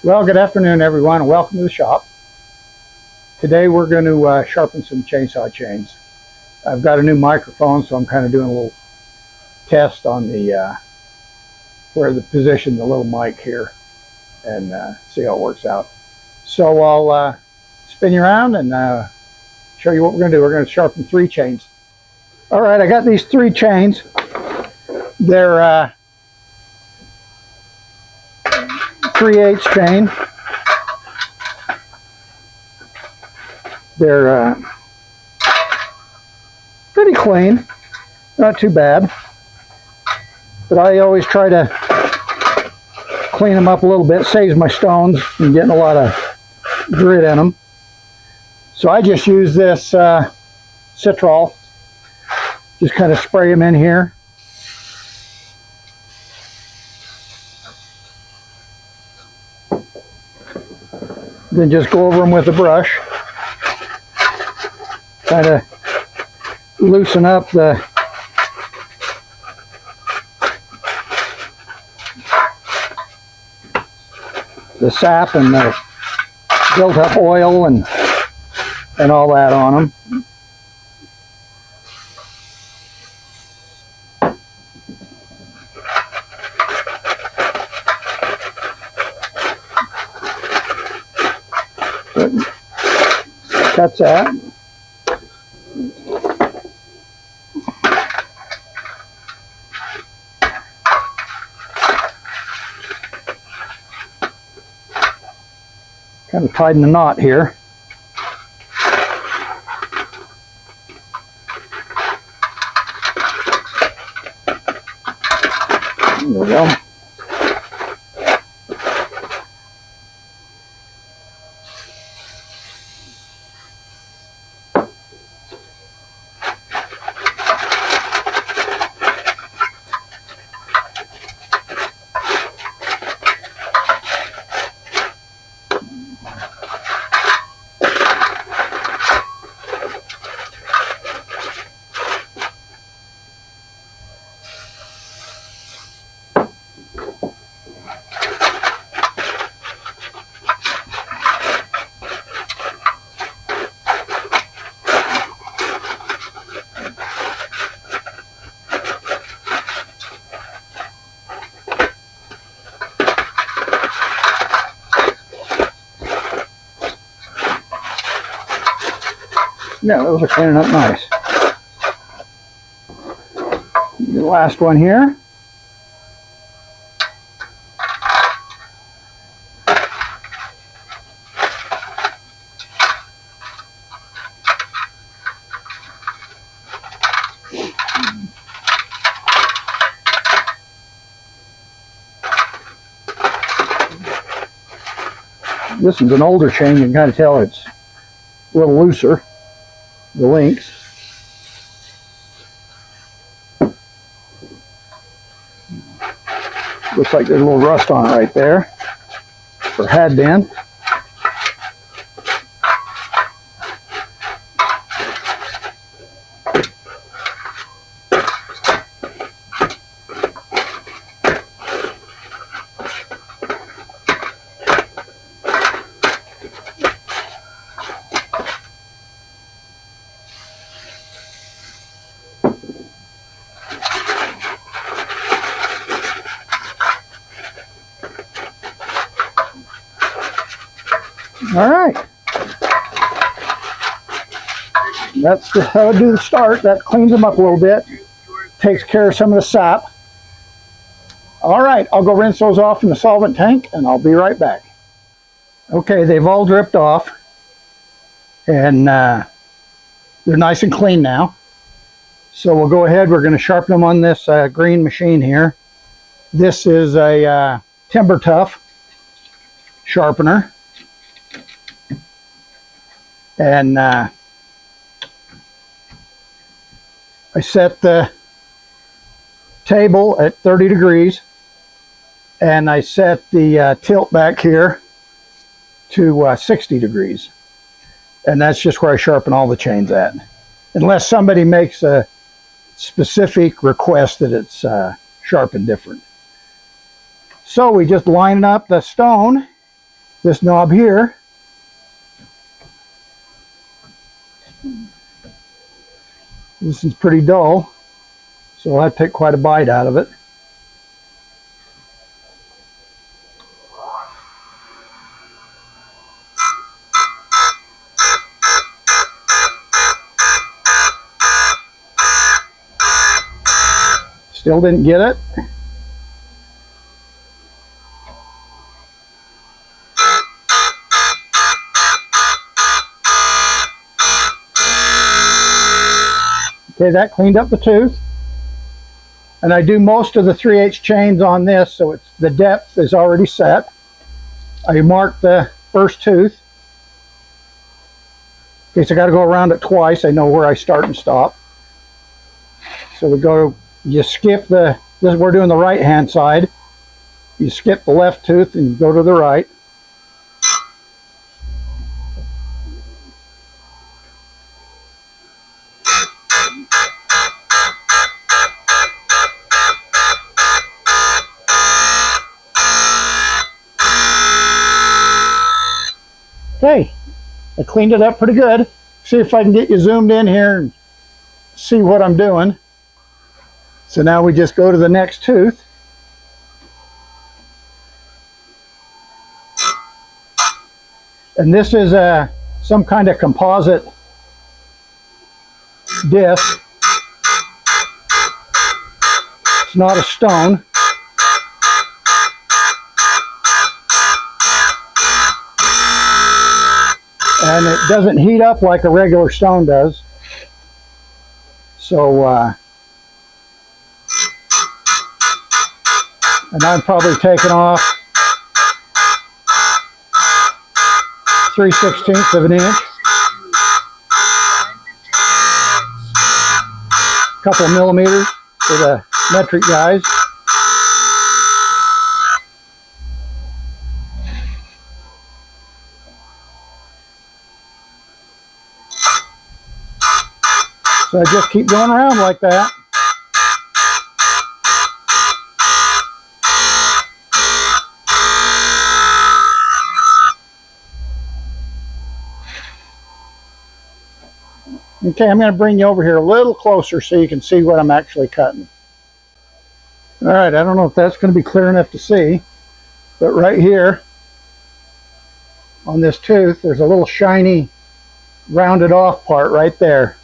Well, good afternoon, everyone, and welcome to the shop. Today we're going to sharpen some chainsaw chains. I've got a new microphone, so I'm kind of doing a little test on the where to position the little mic here and see how it works out. So I'll spin you around and show you what we're going to do. We're going to sharpen 3 chains. All right, I got these 3 chains. They're 3/8 chain. They're pretty clean, not too bad, but I always try to clean them up a little bit. Saves my stones from getting a lot of grit in them. So I just use this Citrol, just kind of spray them in here. Then just go over them with a brush. Kind of loosen up the sap and the built up oil and all that on them. Cuts that. Kind of tighten the knot here. There we go. Yeah, those are cleaning up nice. The last one here. This is an older chain. You can kind of tell it's a little looser. The links. Looks like there's a little rust on it right there, or had been. All right, that's how I do the start. That cleans them up a little bit, takes care of some of the sap. All right, I'll go rinse those off in the solvent tank and I'll be right back. Okay, they've all dripped off and they're nice and clean now. So we'll go ahead, we're going to sharpen them on this green machine here. This is a Timber Tough sharpener. And I set the table at 30 degrees and I set the tilt back here to 60 degrees. And that's just where I sharpen all the chains at. Unless somebody makes a specific request that it's sharpened different. So we just line up the stone This knob here, this is pretty dull, so I'll have to take quite a bite out of it. Still didn't get it. Okay, that cleaned up the tooth. And I do most of the 3/8 chains on this, so it's the depth is already set. I marked the first tooth. In case I got to go around it twice, I know where I start and stop. So we go, you skip the, this we're doing the right hand side. You skip the left tooth and you go to the right. Okay, I cleaned it up pretty good. See if I can get you zoomed in here and see what I'm doing. So now we just go to the next tooth. And this is some kind of composite disc. It's not a stone. And it doesn't heat up like a regular stone does. So, and I'm probably taking off 3/16 of an inch. A couple of millimeters for the metric guys. So I just keep going around like that. Okay, I'm going to bring you over here a little closer so you can see what I'm actually cutting. All right, I don't know if that's going to be clear enough to see, but right here on this tooth, there's a little shiny rounded off part right there.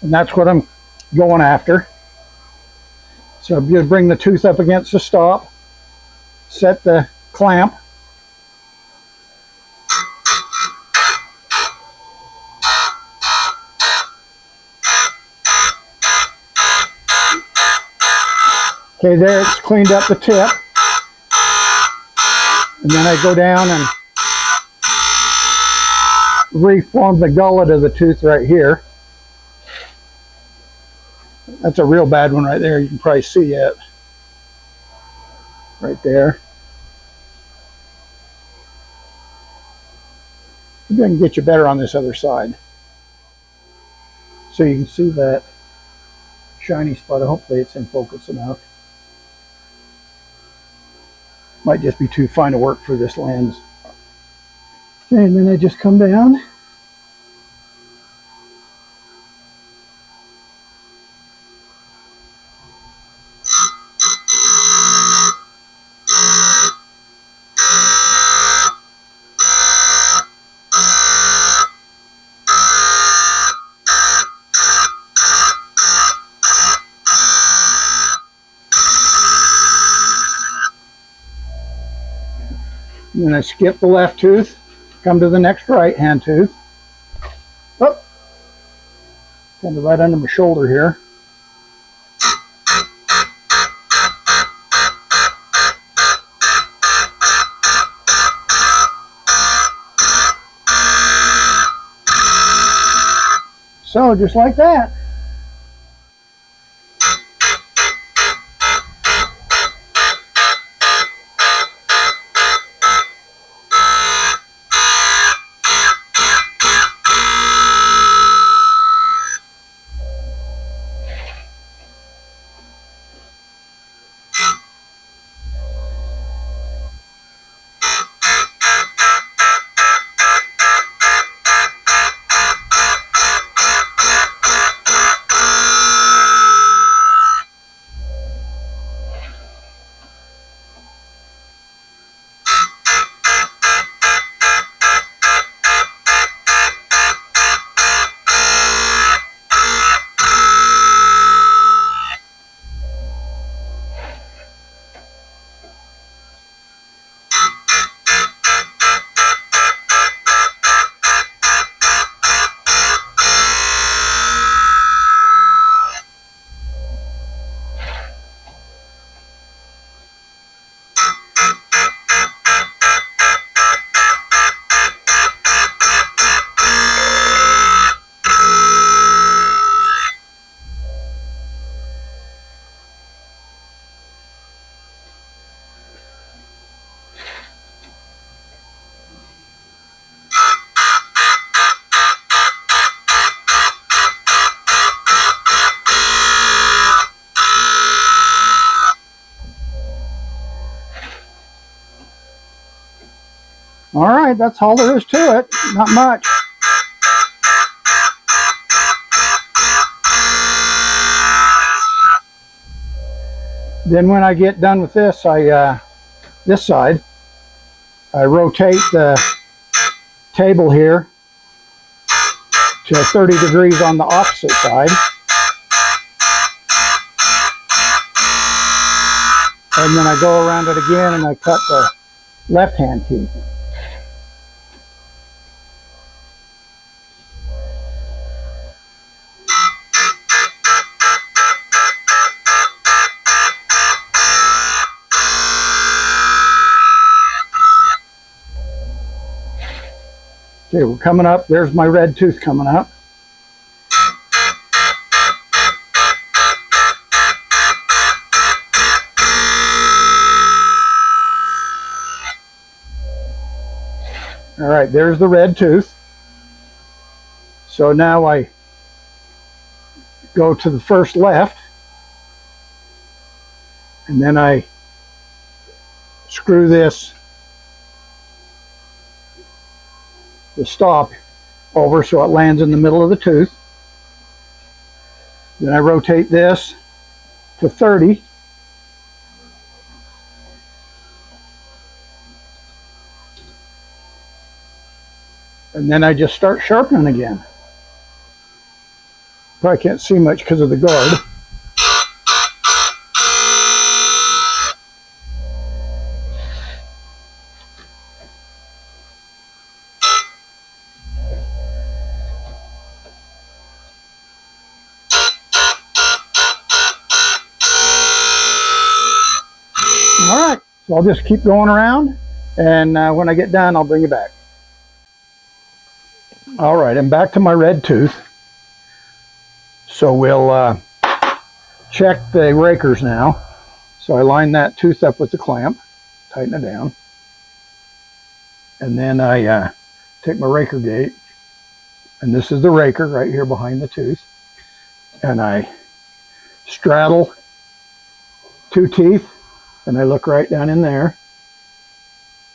And that's what I'm going after. So I'm going to bring the tooth up against the stop, set the clamp. Okay, there it's cleaned up the tip. And then I go down and reform the gullet of the tooth right here. That's a real bad one right there. You can probably see it. Right there. Maybe I can get you better on this other side. So you can see that shiny spot. Hopefully it's in focus enough. Might just be too fine to work for this lens. Okay, and then I just come down. And then I skip the left tooth, come to the next right hand tooth. Oh, kind of right under my shoulder here. So just like that. All right, that's all there is to it. Not much. Then when I get done with this, this side, I rotate the table here to 30 degrees on the opposite side. And then I go around it again and I cut the left-hand teeth. Okay, we're coming up. There's my red tooth coming up. All right, there's the red tooth. So now I go to the first left, and then I screw the stop over so it lands in the middle of the tooth. Then I rotate this to 30. And then I just start sharpening again. Probably can't see much because of the guard. All right, so I'll just keep going around, and when I get done, I'll bring you back. All right, I'm back to my red tooth. So we'll check the rakers now. So I line that tooth up with the clamp, tighten it down, and then I take my raker gauge, and this is the raker right here behind the tooth, and I straddle two teeth, and I look right down in there,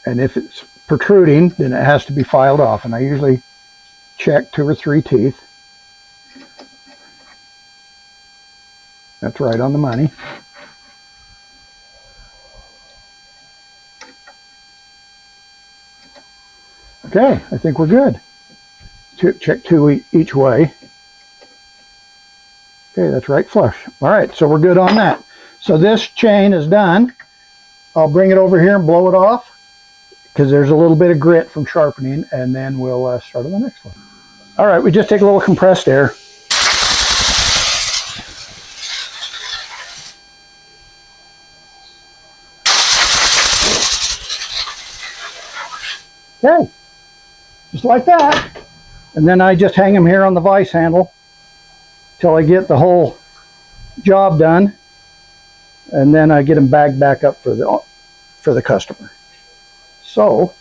and if it's protruding, then it has to be filed off, and I usually check 2 or 3 teeth. That's right on the money. Okay, I think we're good. Check 2 each way. Okay, that's right flush. All right, so we're good on that. So this chain is done. I'll bring it over here and blow it off because there's a little bit of grit from sharpening, and then we'll start on the next one. All right, we just take a little compressed air. Okay, just like that. And then I just hang them here on the vise handle till I get the whole job done. And then I get them bagged back up for the customer. So,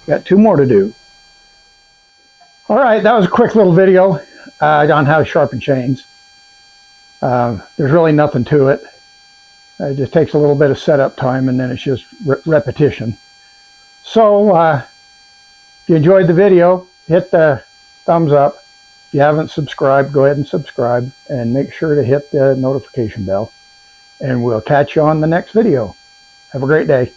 got 2 more to do. All right, that was a quick little video on how to sharpen chains. There's really nothing to it. It just takes a little bit of setup time, and then it's just repetition. So, if you enjoyed the video, hit the thumbs up. If you haven't subscribed, go ahead and subscribe, and make sure to hit the notification bell. And we'll catch you on the next video. Have a great day.